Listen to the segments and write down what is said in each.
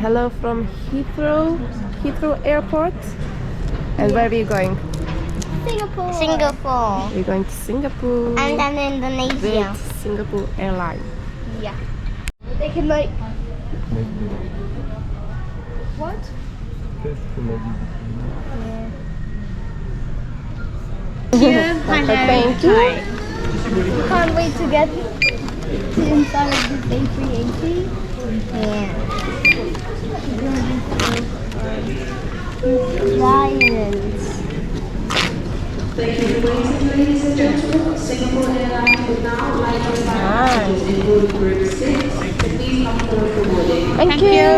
hello from Heathrow Airport. And where are we going? Singapore. We're going to Singapore. And then Indonesia. With Singapore Airlines. Yeah. They can like... What? Thank you. Can't wait to get to inside of this A380. Yeah. Giants. Thank you for waiting, ladies and gentlemen. Singapore Airlines would now like to start with group 6. Please come forward for boarding. Thank you.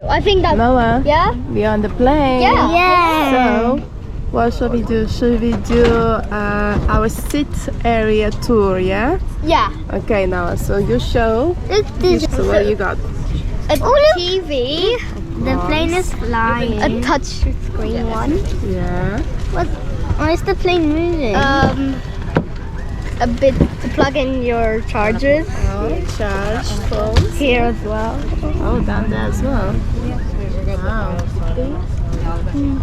I think that... Noah, Yeah? we are on the plane. Yeah. So, what shall we do? Should we do our sit area tour, yeah? Yeah. Okay, Noah, so you show. So what you got? A TV. The plane is flying. A touch screen one. Yeah. Why is the plane moving? A bit to plug in your chargers. Oh, charge phones. Here as well. Oh, down there as well. Wow.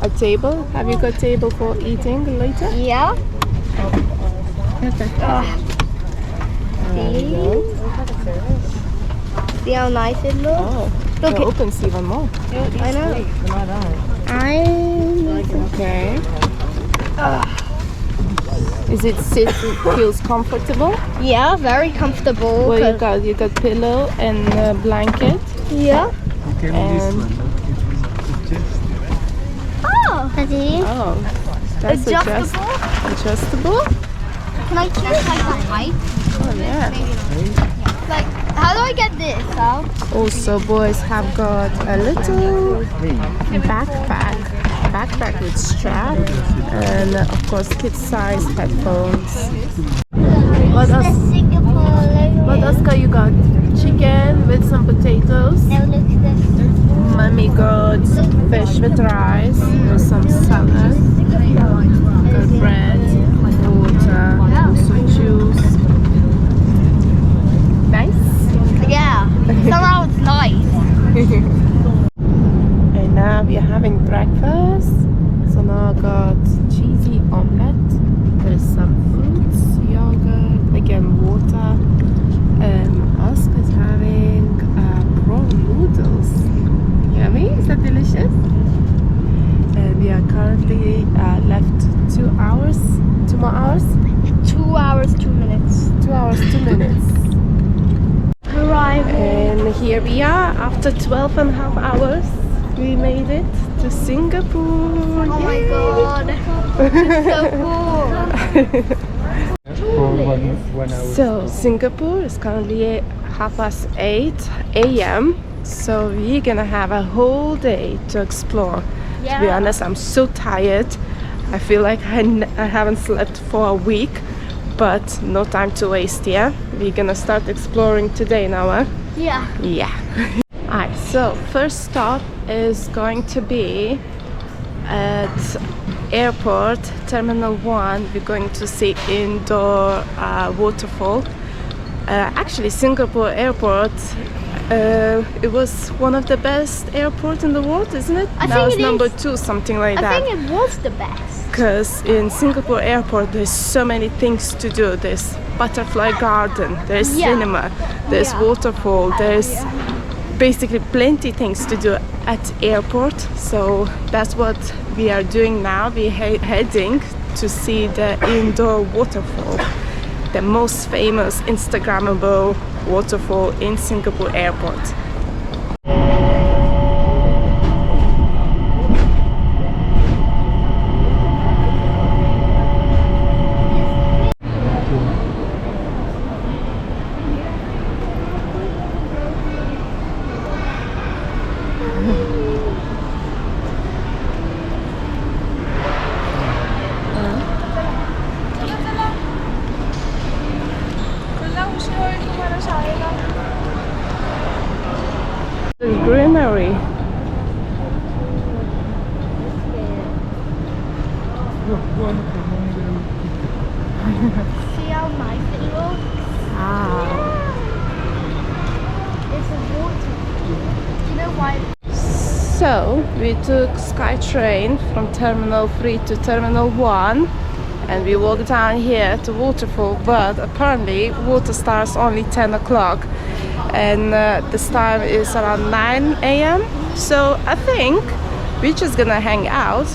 A table? Have you got table for eating later? Yeah. Okay. See how nice it looks? Oh, Look, it opens even more. I know. Okay. Is it feels comfortable? Yeah, very comfortable. What you got? You got pillow and a blanket. Yeah. And Oh, that's adjustable. Adjustable? Can I choose like the height? Oh yeah. Like, how do I get this out? Also, boys have got a little backpack with strap, and of course kids size headphones. What else? What else got you got? Chicken with some potatoes. Now look at this. Mommy got fish with rice, with some salad, got bread, water, also juice. Nice? Yeah. Somehow it's nice. And now we are having breakfast. So now I got cheesy omelette. There's some fruits, yogurt, again water. Oscar is having prawn noodles. Yummy, is that delicious? And we are currently left 2 hours, 2 more hours? 2 hours, 2 minutes. 2 hours, 2 minutes. Arrival. And here we are, after 12 and a half hours, we made it to Singapore. Oh my god. It's so cool. So Singapore is currently 8:30 a.m. So we're gonna have a whole day to explore. To be honest, I'm so tired. I feel like I haven't slept for a week, but no time to waste, yeah? We're gonna start exploring today now, huh? Yeah. Yeah. Alright, so first stop is going to be at airport terminal 1. We're going to see indoor waterfall. Actually, Singapore airport, it was one of the best airports in the world, isn't it? I Now think it's it number is. 2, something like I that. think it was the best. Because in Singapore airport there's so many things to do. There's butterfly garden, there's cinema, there's waterfall, there's basically plenty things to do at airport. So that's what we are doing now. We're heading to see the indoor waterfall, the most famous Instagrammable waterfall in Singapore airport. Greenery. See how nice it looks? It's a water. Do you know why? So we took SkyTrain from Terminal 3 to Terminal 1 and we walked down here to Waterfall, but apparently water starts only 10 o'clock and this time is around 9 a.m. So I think we're just gonna hang out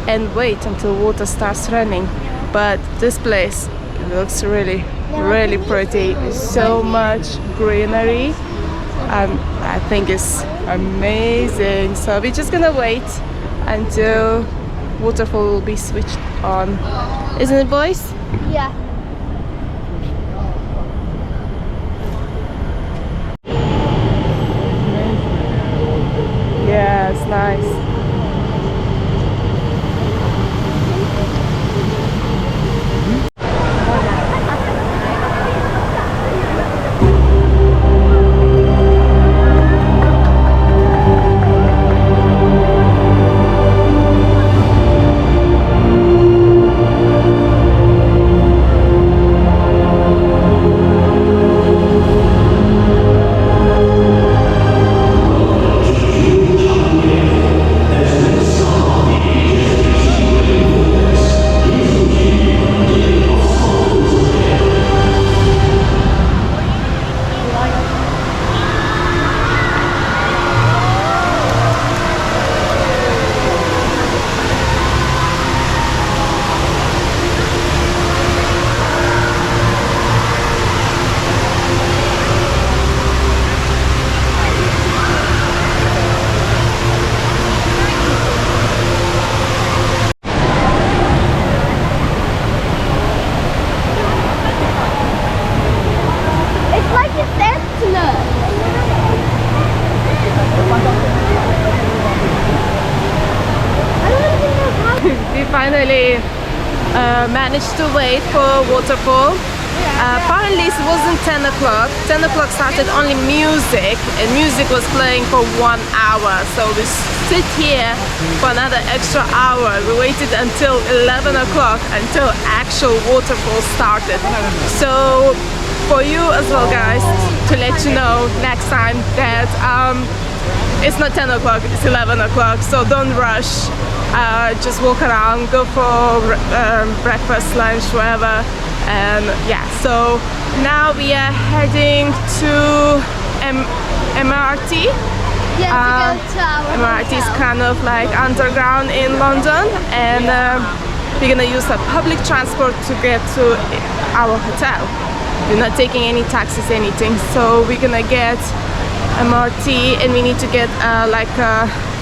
and wait until water starts running. But this place looks really pretty. So much greenery. I think it's amazing. So we're just gonna wait until Waterfall will be switched on. Isn't it, boys? Yeah. Yeah, it's nice. We finally managed to wait for Waterfall. Apparently it wasn't 10 o'clock. 10 o'clock started only music, and music was playing for 1 hour. So we sit here for another extra hour. We waited until 11 o'clock until actual Waterfall started. So for you as well, guys, to let you know next time that it's not 10 o'clock, it's 11 o'clock, so don't rush. Just walk around, go for breakfast, lunch, whatever. And yeah, so now we are heading to MRT. Yeah, to go to our MRT is hotel. kind of like underground in London, and we're gonna use a public transport to get to our hotel. We're not taking any taxis, anything, so we're gonna get MRT, and we need to get like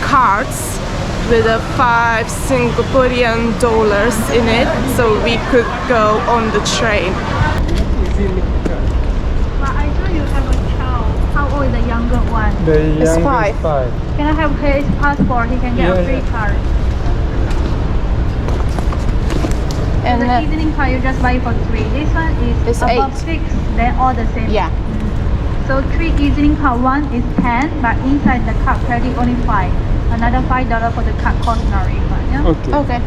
cards with a 5 Singaporean dollars in it, so we could go on the train. But I saw you have a child. How old is the younger one? The youngest It's 5. 5. Can I have his passport? He can get a free card. And The evening card you just buy for 3. This one is It's above 8. 6. They're all the same. yeah, So 3 evening card. One is 10, but inside the card credit only 5. Another $5 for the card cost not refund. Yeah. Okay. okay.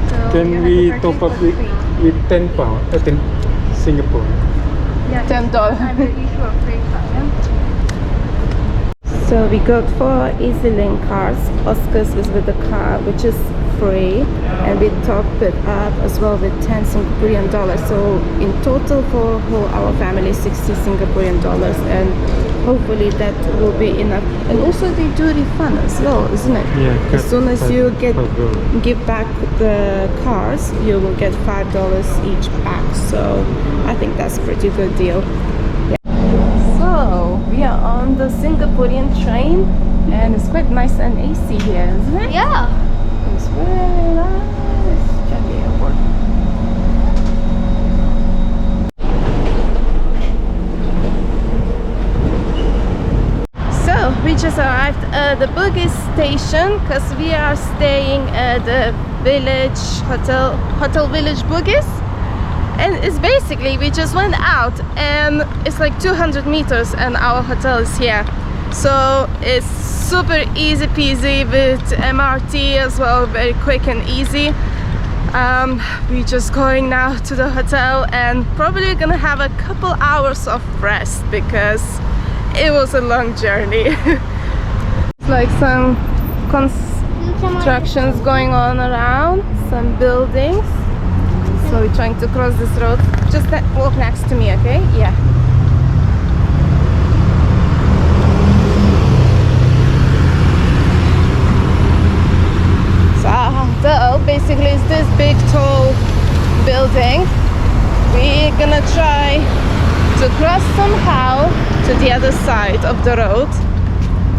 So you Can have we to top purchase up for with 3. 10 pound? 10 Singapore. Yeah, $10. I will issue a free card. Yeah. So we got 4 EasyLink cards. Oscar's was with the car, which is free, and we topped it up as well with 10 Singaporean dollars. So in total for our family, 60 Singaporean dollars, and hopefully that will be enough. And also they do refund as well, isn't it? Yeah. As soon as you $5. give back the cards, you will get $5 each back. So I think that's a pretty good deal. So we are on the Singaporean train, and it's quite nice and AC here, isn't it? Yeah. It's very nice. Changi Airport. So we just arrived at the bugis station because we are staying at the village hotel village Bugis. And it's basically, we just went out and it's like 200 meters and our hotel is here. So it's super easy peasy with MRT as well, very quick and easy. We're just going now to the hotel and probably gonna have a couple hours of rest because it was a long journey. It's like some constructions going on around, some buildings. So we're trying to cross this road. Just walk next to me, okay? Yeah. So basically it's this big tall building. We're gonna try to cross somehow to the other side of the road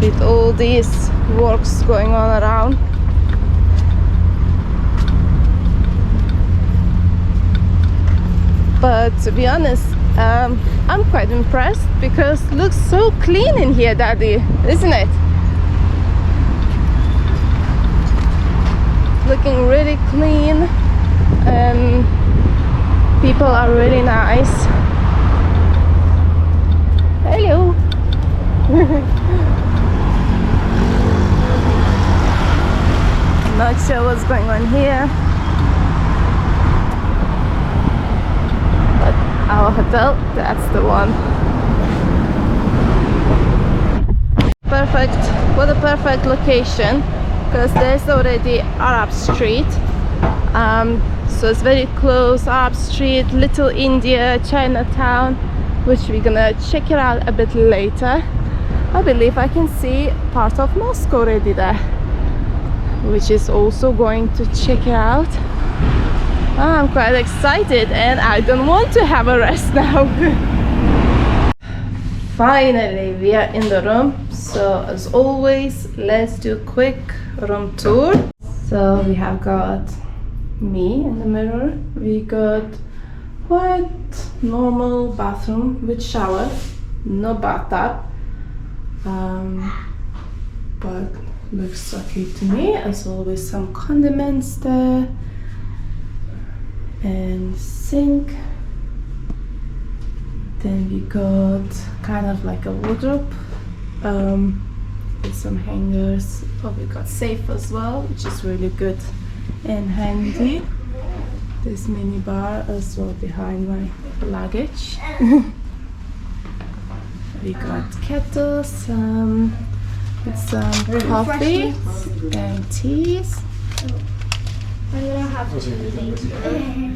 with all these works going on around. But to be honest, I'm quite impressed because it looks so clean in here, Daddy, isn't it? Looking really clean, and people are really nice. Hello. Not sure what's going on here, but our hotel, that's the one. Perfect. What a perfect location, because there's already Arab Street, so it's very close. Arab Street, Little India, Chinatown, which we're gonna check it out a bit later. I believe I can see part of Moscow already there, which is also going to check it out. I'm quite excited and I don't want to have a rest now. Finally, we are in the room. So as always, let's do a quick room tour. So we have got me in the mirror. We got quite normal bathroom with shower, no bathtub, but looks okay to me. As always, some condiments there and sink. Then we got kind of like a wardrobe with some hangers. Oh, we got safe as well, which is really good and handy. This mini bar as well behind my luggage. We got kettles with some coffee and teas. I'm gonna have to.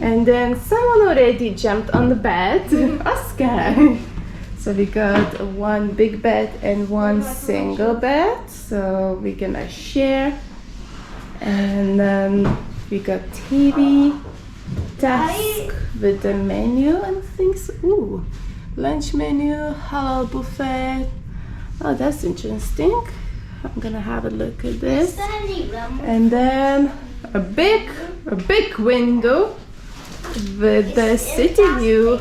And then someone already jumped on the bed. Oscar. So we got one big bed and one single bed. So we're gonna share. And then we got TV, desk with the menu and things. Ooh, lunch menu, halal buffet. Oh, that's interesting. I'm gonna have a look at this. And then a big window with the city view.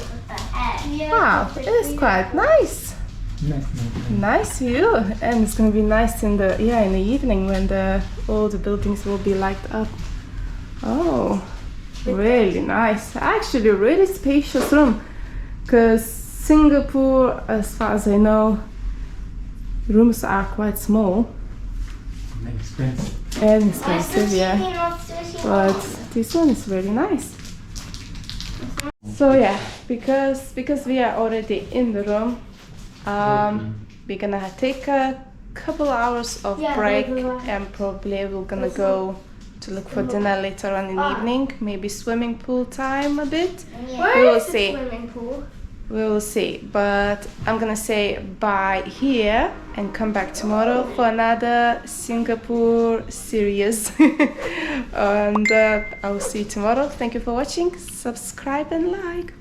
Wow, it's quite nice. Nice view, and it's gonna be nice in the evening when all the buildings will be lighted up. Oh, really nice. Actually, really spacious room, because Singapore, as far as I know, rooms are quite small. And expensive, yeah. But this one is really nice. So yeah, because we are already in the room, we're gonna take a couple hours of break, and probably we're gonna go to look for dinner later on in the evening. Maybe swimming pool time a bit. We will see. Swimming pool? We will see, but I'm gonna say bye here and come back tomorrow for another Singapore series. And I will see you tomorrow. Thank you for watching. Subscribe and like.